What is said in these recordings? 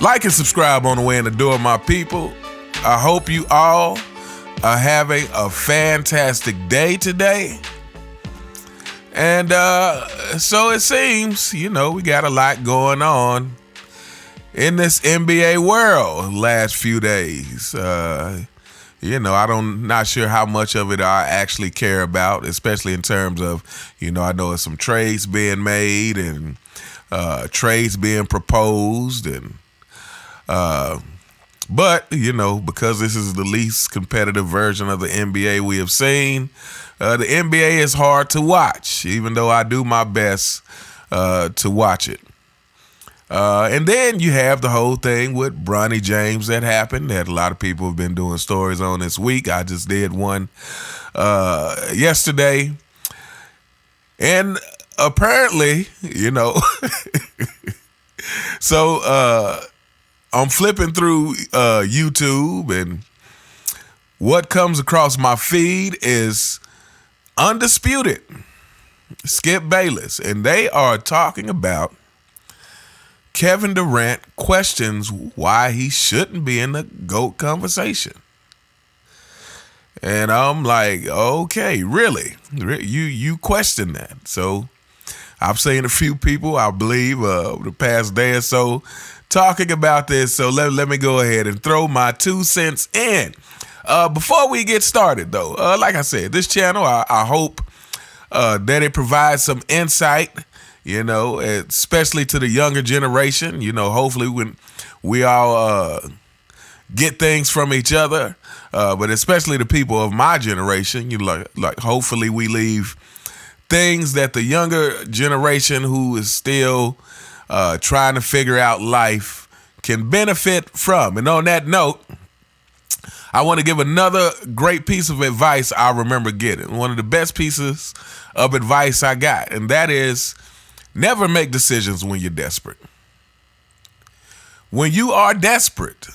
Like and subscribe on the way in the door, my people. I hope you all are having a fantastic day today. And so it seems, we got a lot going on in this NBA world last few days. I'm not sure how much of it I actually care about, especially in terms of, I know there's some trades being made and trades being proposed. And but, because this is the least competitive version of the NBA we have seen, the NBA is hard to watch, even though I do my best to watch it. And then you have the whole thing with Bronny James that happened that a lot of people have been doing stories on this week. I just did one yesterday. And apparently, so I'm flipping through YouTube, and what comes across my feed is Undisputed, Skip Bayless, and they are talking about Kevin Durant questions why he shouldn't be in the GOAT conversation. And I'm like, okay, really? You question that? So I've seen a few people, I believe, over the past day or so talking about this. So let me go ahead and throw my 2 cents in. Before we get started, though, like I said, this channel, I hope that it provides some insight, especially to the younger generation. Hopefully when we all get things from each other, but especially the people of my generation, like hopefully we leave things that the younger generation who is still trying to figure out life can benefit from. And on that note, I want to give another great piece of advice I remember getting. One of the best pieces of advice I got, and that is never make decisions when you're desperate. When you are desperate,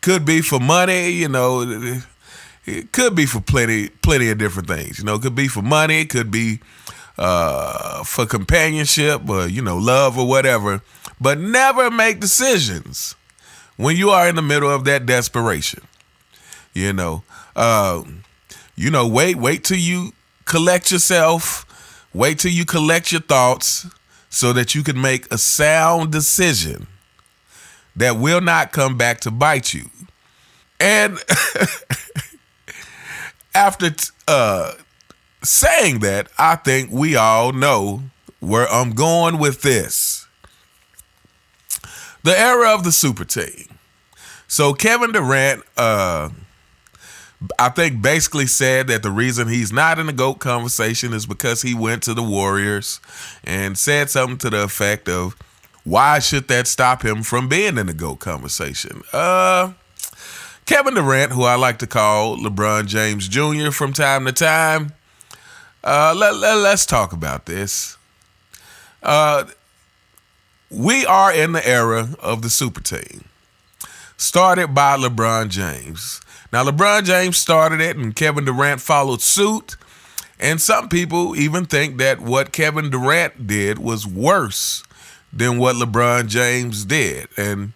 could be for money, it could be for plenty of different things. It could be for money, it could be for companionship or, love or whatever. But never make decisions when you are in the middle of that desperation. Wait till you collect yourself, wait till you collect your thoughts so that you can make a sound decision that will not come back to bite you. And after saying that, I think we all know where I'm going with this. The era of the super team. So Kevin Durant, I think basically said that the reason he's not in the GOAT conversation is because he went to the Warriors and said something to the effect of, why should that stop him from being in the GOAT conversation? Kevin Durant, who I like to call LeBron James Jr. from time to time, let's talk about this. We are in the era of the super team, started by LeBron James. Now, LeBron James started it, and Kevin Durant followed suit. And some people even think that what Kevin Durant did was worse than what LeBron James did. And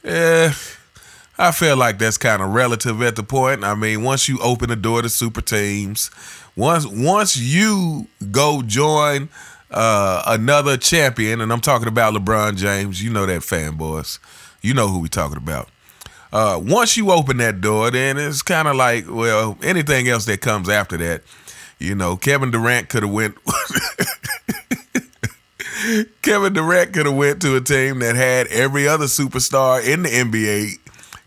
I feel like that's kind of relative at the point. I mean, once you open the door to super teams, once you go join another champion, and I'm talking about LeBron James, you know that, fanboys. You know who we talking about. Once you open that door, then it's kind of like, well, anything else that comes after that, Kevin Durant could have went. Kevin Durant could have went to a team that had every other superstar in the NBA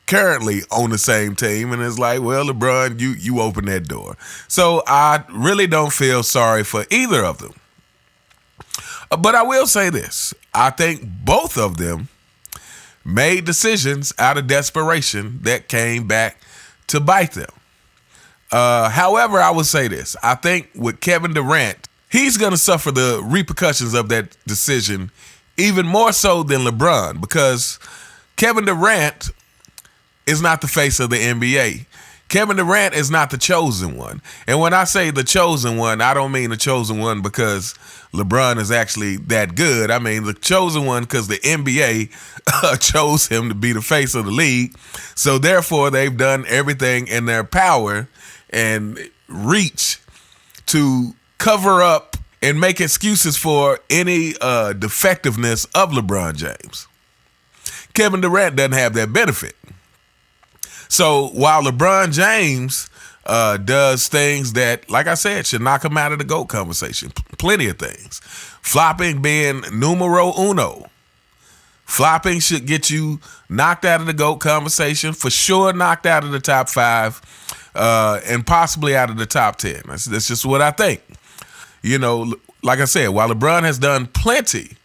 currently on the same team, and it's like, well, LeBron, you open that door. So I really don't feel sorry for either of them. But I will say this: I think both of them made decisions out of desperation that came back to bite them. However, I would say this. I think with Kevin Durant, he's going to suffer the repercussions of that decision even more so than LeBron, because Kevin Durant is not the face of the NBA. Kevin Durant is not the chosen one. And when I say the chosen one, I don't mean the chosen one because LeBron is actually that good. I mean the chosen one because the NBA chose him to be the face of the league. So therefore, they've done everything in their power and reach to cover up and make excuses for any defectiveness of LeBron James. Kevin Durant doesn't have that benefit. So while LeBron James does things that, like I said, should knock him out of the GOAT conversation, plenty of things. Flopping being numero uno. Flopping should get you knocked out of the GOAT conversation, for sure knocked out of the top 5, and possibly out of the top 10. That's just what I think. You know, like I said, while LeBron has done plenty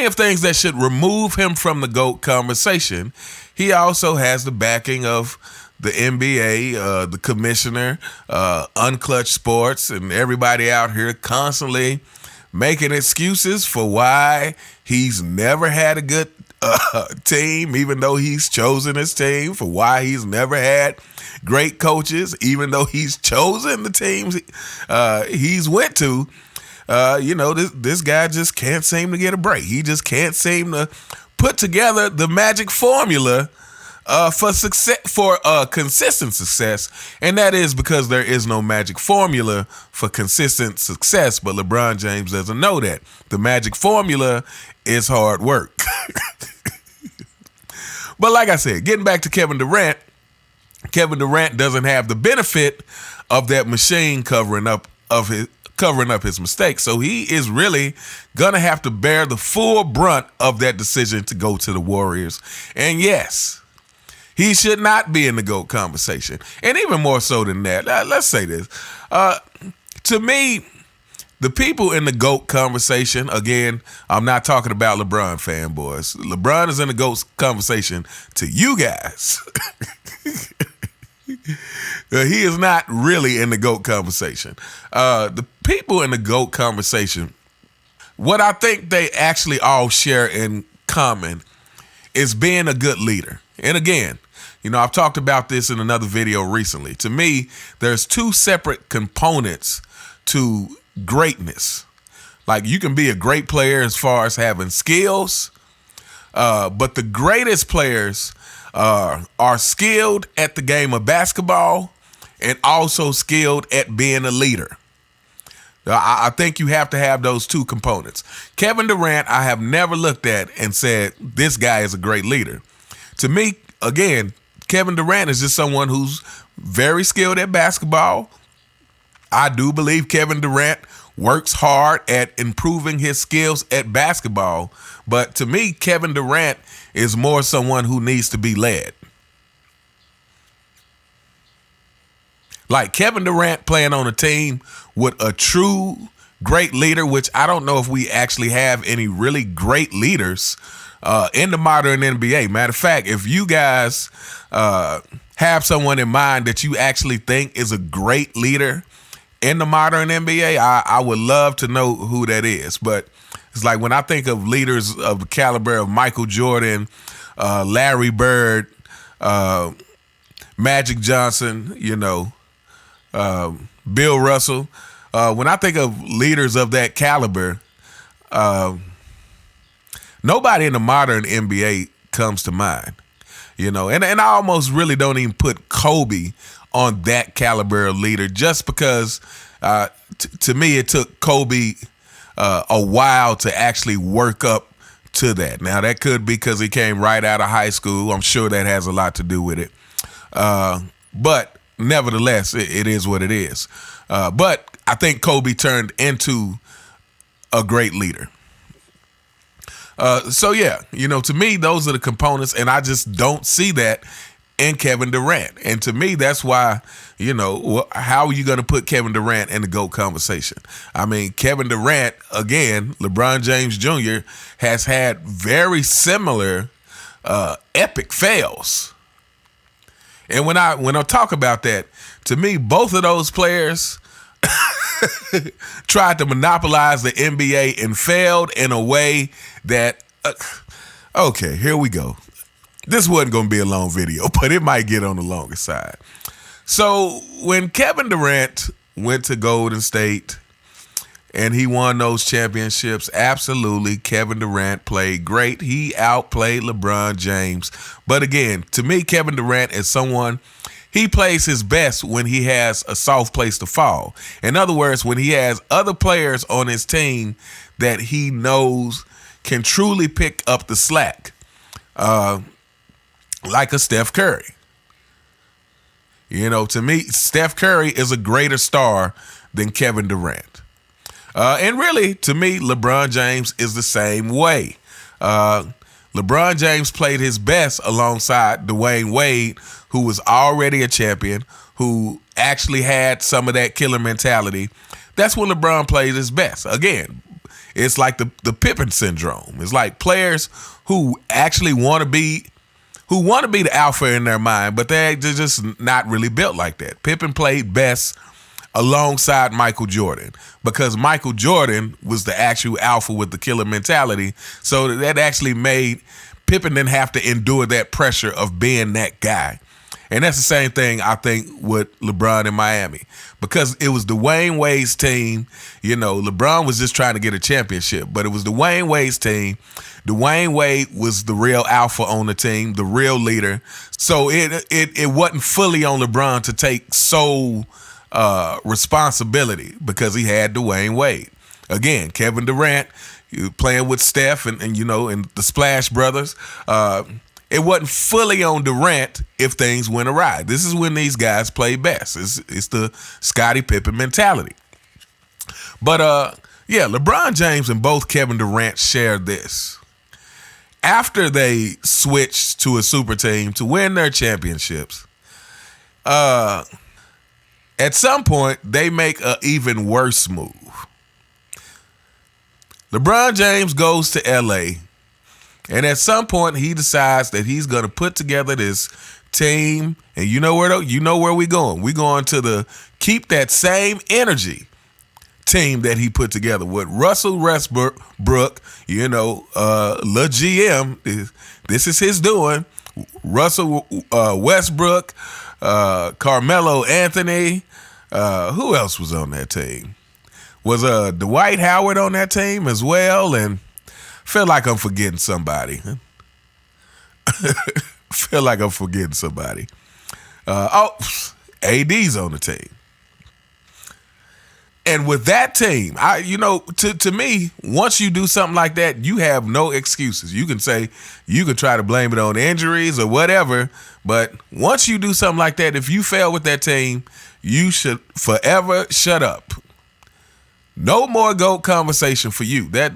of things that should remove him from the GOAT conversation, he also has the backing of the NBA, the commissioner, Unclutch Sports, and everybody out here constantly making excuses for why he's never had a good team, even though he's chosen his team, for why he's never had great coaches, even though he's chosen the teams he's went to. This guy just can't seem to get a break. He just can't seem to put together the magic formula for success, for consistent success, and that is because there is no magic formula for consistent success. But LeBron James doesn't know that. The magic formula is hard work. But like I said, getting back to Kevin Durant doesn't have the benefit of that machine covering up his mistakes. So he is really gonna have to bear the full brunt of that decision to go to the Warriors. And yes, he should not be in the GOAT conversation. And even more so than that, let's say this. To me, the people in the GOAT conversation, again, I'm not talking about LeBron fanboys. LeBron is in the GOAT conversation to you guys. He is not really in the GOAT conversation. The people in the GOAT conversation, what I think they actually all share in common is being a good leader. And again, I've talked about this in another video recently. To me, there's 2 separate components to greatness. Like, you can be a great player as far as having skills, but the greatest players are skilled at the game of basketball and also skilled at being a leader. I think you have to have those 2 components. Kevin Durant, I have never looked at and said, this guy is a great leader. To me, again, Kevin Durant is just someone who's very skilled at basketball. I do believe Kevin Durant works hard at improving his skills at basketball. But to me, Kevin Durant is more someone who needs to be led. Like Kevin Durant playing on a team with a true great leader, which I don't know if we actually have any really great leaders in the modern NBA. Matter of fact, if you guys have someone in mind that you actually think is a great leader in the modern NBA, I would love to know who that is. But it's like when I think of leaders of the caliber of Michael Jordan, Larry Bird, Magic Johnson, Bill Russell. When I think of leaders of that caliber, nobody in the modern NBA comes to mind. And I almost really don't even put Kobe on that caliber of leader, just because to me it took Kobe a while to actually work up to that. Now that could be because he came right out of high school. I'm sure that has a lot to do with it. But nevertheless, it is what it is. But I think Kobe turned into a great leader. To me, those are the components, and I just don't see that in Kevin Durant. And to me, that's why, how are you going to put Kevin Durant in the GOAT conversation? I mean, Kevin Durant, again, LeBron James Jr. has had very similar epic fails. And when I talk about that, to me, both of those players tried to monopolize the NBA and failed in a way that, okay, here we go. This wasn't going to be a long video, but it might get on the longer side. So when Kevin Durant went to Golden State and he won those championships, absolutely, Kevin Durant played great. He outplayed LeBron James. But again, to me, Kevin Durant is someone, he plays his best when he has a soft place to fall. In other words, when he has other players on his team that he knows can truly pick up the slack. Like a Steph Curry. You know, to me, Steph Curry is a greater star than Kevin Durant. And really, to me, LeBron James is the same way. LeBron James played his best alongside Dwayne Wade, who was already a champion, who actually had some of that killer mentality. That's when LeBron played his best. Again, it's like the Pippen syndrome. It's like players who actually want to be the alpha in their mind, but they're just not really built like that. Pippen played best alongside Michael Jordan because Michael Jordan was the actual alpha with the killer mentality. So that actually made Pippen didn't have to endure that pressure of being that guy. And that's the same thing, I think, with LeBron in Miami. Because it was Dwayne Wade's team. You know, LeBron was just trying to get a championship. But it was Dwayne Wade's team. Dwayne Wade was the real alpha on the team, the real leader. So it wasn't fully on LeBron to take sole responsibility because he had Dwayne Wade. Again, Kevin Durant, playing with Steph and you know, and the Splash Brothers. It wasn't fully on Durant if things went awry. This is when these guys play best. It's the Scottie Pippen mentality. But yeah, LeBron James and both Kevin Durant shared this. After they switched to a super team to win their championships, at some point they make an even worse move. LeBron James goes to LA. And at some point, he decides that he's going to put together this team. And you know where we're going. We're going to the keep that same energy team that he put together with Russell Westbrook. You know, Le GM. This is his doing. Russell Westbrook, Carmelo Anthony. Who else was on that team? Was Dwight Howard on that team as well? And feel like I'm forgetting somebody. AD's on the team. And with that team, to me, once you do something like that, you have no excuses. You can try to blame it on injuries or whatever, but once you do something like that, if you fail with that team, you should forever shut up. No more GOAT conversation for you. And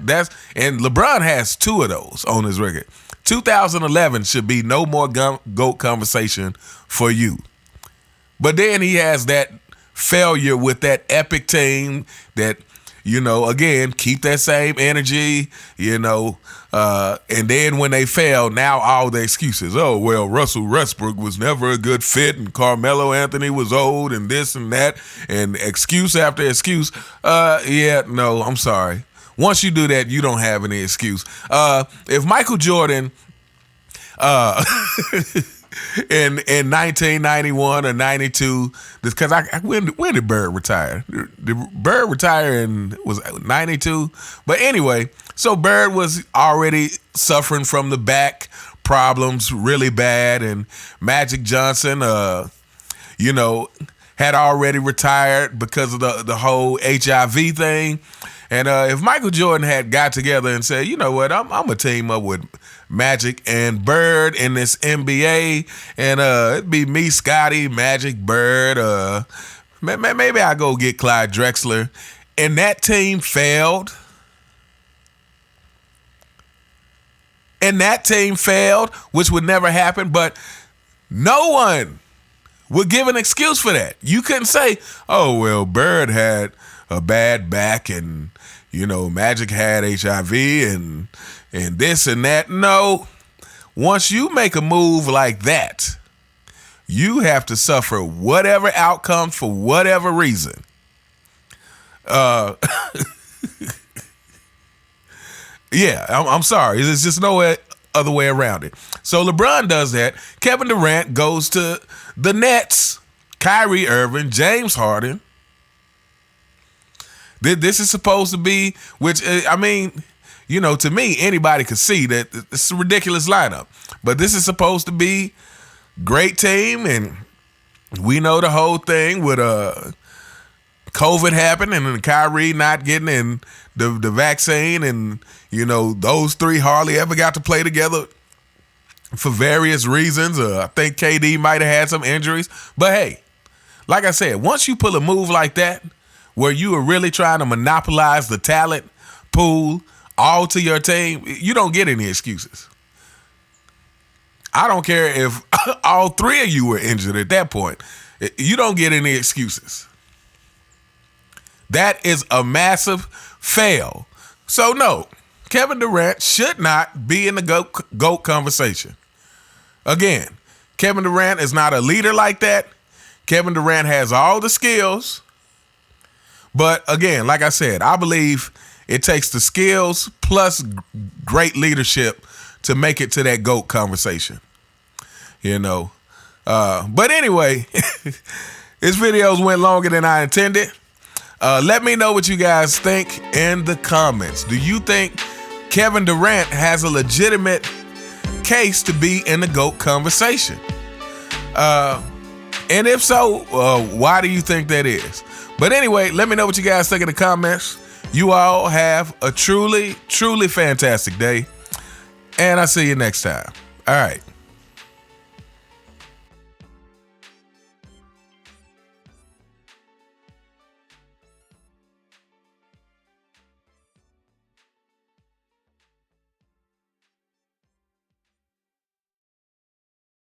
LeBron has 2 of those on his record. 2011 should be no more GOAT conversation for you. But then he has that failure with that epic team that, you know, again, keep that same energy, you know, and then when they fail, now all the excuses. Oh, well, Russell Westbrook was never a good fit and Carmelo Anthony was old and this and that and excuse after excuse. Yeah, no, I'm sorry. Once you do that, you don't have any excuse. If Michael Jordan in 1991 or 92, because when did Bird retire? Did Bird retire was 92? But anyway, so Bird was already suffering from the back problems really bad, and Magic Johnson, you know, had already retired because of the whole HIV thing. And if Michael Jordan had got together and said, you know what, I'm going to team up with Magic and Bird in this NBA, and it'd be me, Scotty, Magic, Bird. Maybe I go get Clyde Drexler. And that team failed. Which would never happen, but no one would give an excuse for that. You couldn't say, oh, well, Bird had a bad back and, you know, Magic had HIV and this and that. No. Once you make a move like that, you have to suffer whatever outcome for whatever reason. Yeah, I'm sorry. There's just no other way around it. So LeBron does that. Kevin Durant goes to the Nets. Kyrie Irving, James Harden. This is supposed to be, which, I mean, you know, to me, anybody could see that it's a ridiculous lineup. But this is supposed to be great team, and we know the whole thing with COVID happening and Kyrie not getting in the vaccine, and, you know, those three hardly ever got to play together for various reasons. I think KD might have had some injuries. But, hey, like I said, once you pull a move like that, where you are really trying to monopolize the talent pool all to your team, you don't get any excuses. I don't care if all three of you were injured at that point. You don't get any excuses. That is a massive fail. So, no, Kevin Durant should not be in the GOAT conversation. Again, Kevin Durant is not a leader like that. Kevin Durant has all the skills. But again, like I said, I believe it takes the skills plus great leadership to make it to that GOAT conversation. You know. But anyway, this videos went longer than I intended. Let me know what you guys think in the comments. Do you think Kevin Durant has a legitimate case to be in the GOAT conversation? And if so, why do you think that is? But anyway, let me know what you guys think in the comments. You all have a truly, truly fantastic day. And I'll see you next time. All right.